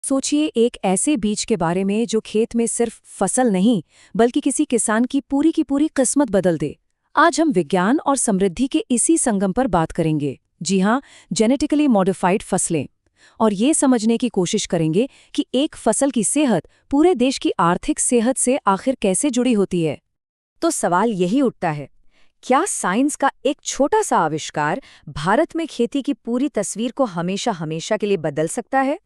सोचिए एक ऐसे बीज के बारे में जो खेत में सिर्फ फसल नहीं बल्कि किसी किसान की पूरी किस्मत बदल दे। आज हम विज्ञान और समृद्धि के इसी संगम पर बात करेंगे। जी हाँ, जेनेटिकली मॉडिफाइड फसलें। और ये समझने की कोशिश करेंगे कि एक फसल की सेहत पूरे देश की आर्थिक सेहत से आखिर कैसे जुड़ी होती है। तो सवाल यही उठता है, क्या साइंस का एक छोटा सा आविष्कार भारत में खेती की पूरी तस्वीर को हमेशा हमेशा के लिए बदल सकता है?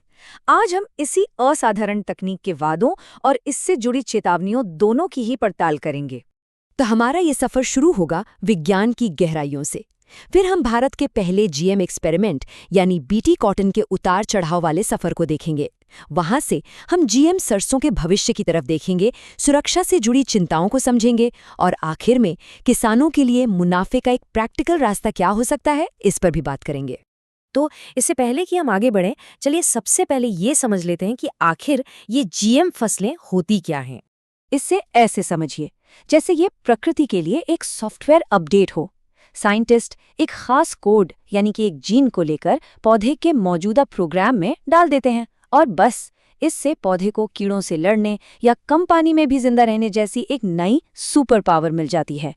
आज हम इसी असाधारण तकनीक के वादों और इससे जुड़ी चेतावनियों दोनों की ही पड़ताल करेंगे। तो हमारा ये सफर शुरू होगा विज्ञान की गहराइयों से। फिर हम भारत के पहले जीएम एक्सपेरिमेंट यानी बीटी कॉटन के उतार चढ़ाव वाले सफर को देखेंगे। वहां से हम जीएम सरसों के भविष्य की तरफ देखेंगे, सुरक्षा से जुड़ी चिंताओं को समझेंगे और आखिर में किसानों के लिए मुनाफे का एक प्रैक्टिकल रास्ता क्या हो सकता है, इस पर भी बात करेंगे। तो इससे पहले कि हम आगे बढ़ें, चलिए सबसे पहले ये समझ लेते हैं कि आखिर ये जीएम फसलें होती क्या हैं। इससे ऐसे समझिए जैसे ये प्रकृति के लिए एक सॉफ्टवेयर अपडेट हो। साइंटिस्ट एक खास कोड यानी कि एक जीन को लेकर पौधे के मौजूदा प्रोग्राम में डाल देते हैं और बस इससे पौधे को कीड़ों से लड़ने या कम पानी में भी जिंदा रहने जैसी एक नई सुपर पावर मिल जाती है।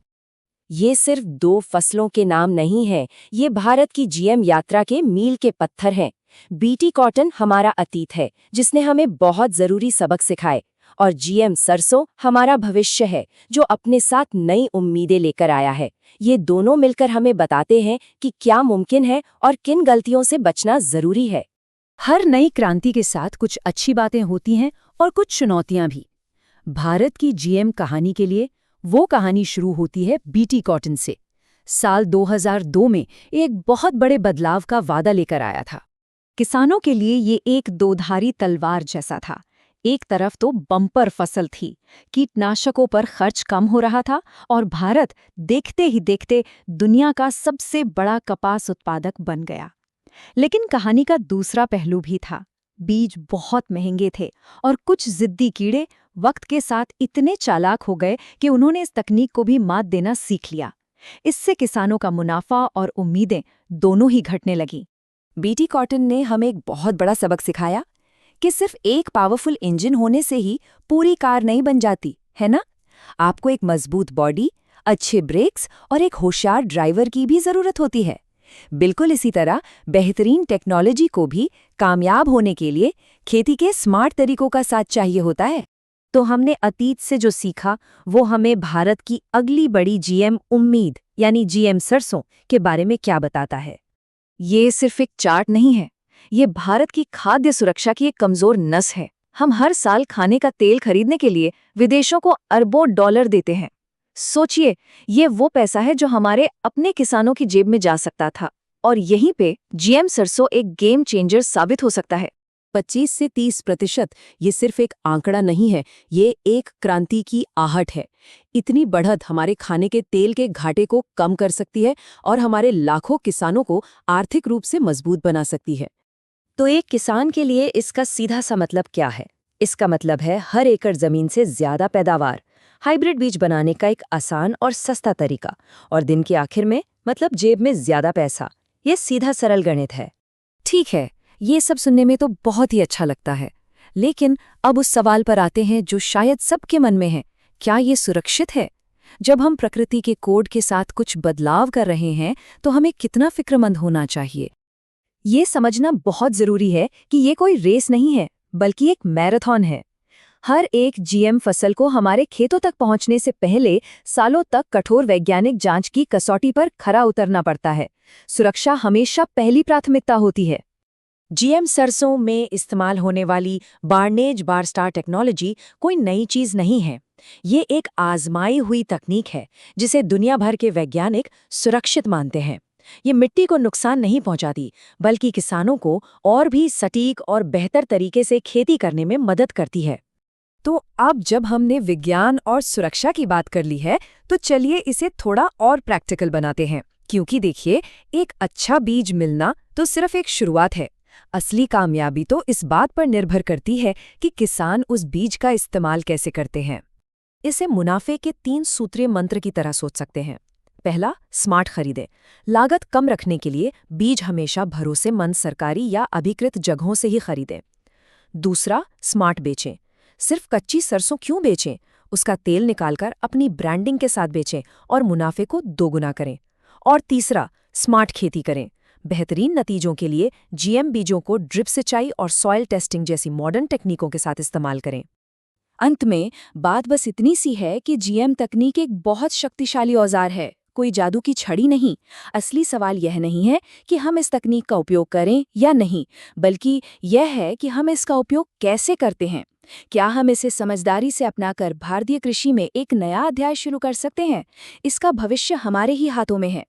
ये सिर्फ दो फसलों के नाम नहीं है, ये भारत की जीएम यात्रा के मील के पत्थर हैं। बीटी कॉटन हमारा अतीत है जिसने हमें बहुत जरूरी सबक सिखाए, और जीएम सरसों हमारा भविष्य है जो अपने साथ नई उम्मीदें लेकर आया है। ये दोनों मिलकर हमें बताते हैं कि क्या मुमकिन है और किन गलतियों से बचना जरूरी है। हर नई क्रांति के साथ कुछ अच्छी बातें होती हैं और कुछ चुनौतियां भी। भारत की जीएम कहानी के लिए वो कहानी शुरू होती है बीटी कॉटन से। साल 2002 में एक बहुत बड़े बदलाव का वादा लेकर आया था। किसानों के लिए ये एक दोधारी तलवार जैसा था। एक तरफ तो बम्पर फसल थी, कीटनाशकों पर खर्च कम हो रहा था और भारत देखते ही देखते दुनिया का सबसे बड़ा कपास उत्पादक बन गया। लेकिन कहानी का दूसरा पहलू भी था। बीज बहुत महंगे थे और कुछ जिद्दी कीड़े वक्त के साथ इतने चालाक हो गए कि उन्होंने इस तकनीक को भी मात देना सीख लिया। इससे किसानों का मुनाफा और उम्मीदें दोनों ही घटने लगीं। बीटी कॉटन ने हमें एक बहुत बड़ा सबक सिखाया कि सिर्फ एक पावरफुल इंजन होने से ही पूरी कार नहीं बन जाती, है ना? आपको एक मजबूत बॉडी, अच्छे ब्रेक्स और एक होशियार ड्राइवर की भी जरूरत होती है। बिल्कुल इसी तरह बेहतरीन टेक्नोलॉजी को भी कामयाब होने के लिए खेती के स्मार्ट तरीकों का साथ चाहिए होता है। तो हमने अतीत से जो सीखा वो हमें भारत की अगली बड़ी जीएम उम्मीद यानी जीएम सरसों के बारे में क्या बताता है। ये सिर्फ एक चार्ट नहीं है, ये भारत की खाद्य सुरक्षा की एक कमजोर नस है। हम हर साल खाने का तेल खरीदने के लिए विदेशों को अरबों डॉलर देते हैं। सोचिए, ये वो पैसा है जो हमारे अपने किसानों की जेब में जा सकता था, और यहीं पे जीएम सरसों एक गेम चेंजर साबित हो सकता है। 25 से 30%, ये सिर्फ एक आंकड़ा नहीं है, ये एक क्रांति की आहट है। इतनी बढ़त हमारे खाने के तेल के घाटे को कम कर सकती है और हमारे लाखों किसानों को आर्थिक रूप से मजबूत बना सकती है। तो एक किसान के लिए इसका सीधा सा मतलब क्या है? इसका मतलब है हर एकड़ जमीन से ज्यादा पैदावार, हाइब्रिड बीज बनाने का एक आसान और सस्ता तरीका, और दिन के आखिर में मतलब जेब में ज्यादा पैसा। ये सीधा सरल गणित है। ठीक है, ये सब सुनने में तो बहुत ही अच्छा लगता है, लेकिन अब उस सवाल पर आते हैं जो शायद सबके मन में है, क्या ये सुरक्षित है? जब हम प्रकृति के कोड के साथ कुछ बदलाव कर रहे हैं तो हमें कितना फिक्रमंद होना चाहिए? ये समझना बहुत जरूरी है कि ये कोई रेस नहीं है, बल्कि एक मैराथन है। हर एक जीएम फसल को हमारे खेतों तक पहुंचने से पहले सालों तक कठोर वैज्ञानिक जांच की कसौटी पर खरा उतरना पड़ता है। सुरक्षा हमेशा पहली प्राथमिकता होती है। जीएम सरसों में इस्तेमाल होने वाली बार्नेज बारस्टार टेक्नोलॉजी कोई नई चीज नहीं है। ये एक आजमाई हुई तकनीक है जिसे दुनिया भर के वैज्ञानिक सुरक्षित मानते हैं। ये मिट्टी को नुकसान नहीं पहुंचाती, बल्कि किसानों को और भी सटीक और बेहतर तरीके से खेती करने में मदद करती है। तो अब जब हमने विज्ञान और सुरक्षा की बात कर ली है, तो चलिए इसे थोड़ा और प्रैक्टिकल बनाते हैं। क्योंकि देखिए, एक अच्छा बीज मिलना तो सिर्फ एक शुरुआत है। असली कामयाबी तो इस बात पर निर्भर करती है कि किसान उस बीज का इस्तेमाल कैसे करते हैं। इसे मुनाफे के 3 सूत्रीय मंत्र की तरह सोच सकते हैं। पहला, स्मार्ट खरीदें। लागत कम रखने के लिए बीज हमेशा भरोसेमंद सरकारी या अधिकृत जगहों से ही खरीदें। दूसरा, स्मार्ट बेचें। सिर्फ कच्ची सरसों क्यों बेचें? उसका तेल निकालकर अपनी ब्रांडिंग के साथ बेचें और मुनाफे को दोगुना करें। और तीसरा, स्मार्ट खेती करें। बेहतरीन नतीजों के लिए जीएम बीजों को ड्रिप सिंचाई और सॉइल टेस्टिंग जैसी मॉडर्न तकनीकों के साथ इस्तेमाल करें। अंत में बात बस इतनी सी है कि जीएम तकनीक एक बहुत शक्तिशाली औजार है, कोई जादू की छड़ी नहीं। असली सवाल यह नहीं है कि हम इस तकनीक का उपयोग करें या नहीं, बल्कि यह है कि हम इसका उपयोग कैसे करते हैं। क्या हम इसे समझदारी से अपनाकर भारतीय कृषि में एक नया अध्याय शुरू कर सकते हैं? इसका भविष्य हमारे ही हाथों में है।